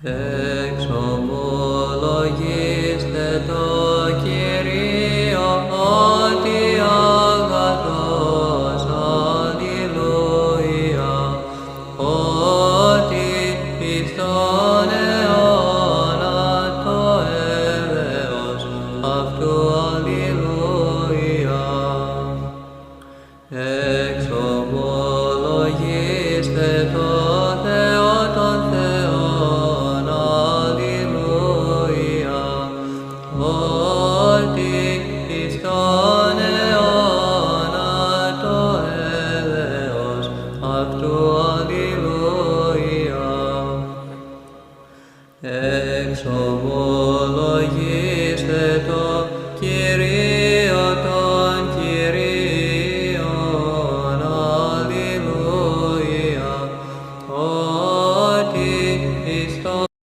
Εξομολογήστε το Κυρίο ότι αγαθός, αλληλούια, ότι εις τον αιώνα το έλεος αυτού, αλληλούια. Εξομολογήστε το Θεό των Θεών, αλληλούια, ότι εις τον αιώνα το έλεος αυτού, αλληλούια. Εξομολογήστε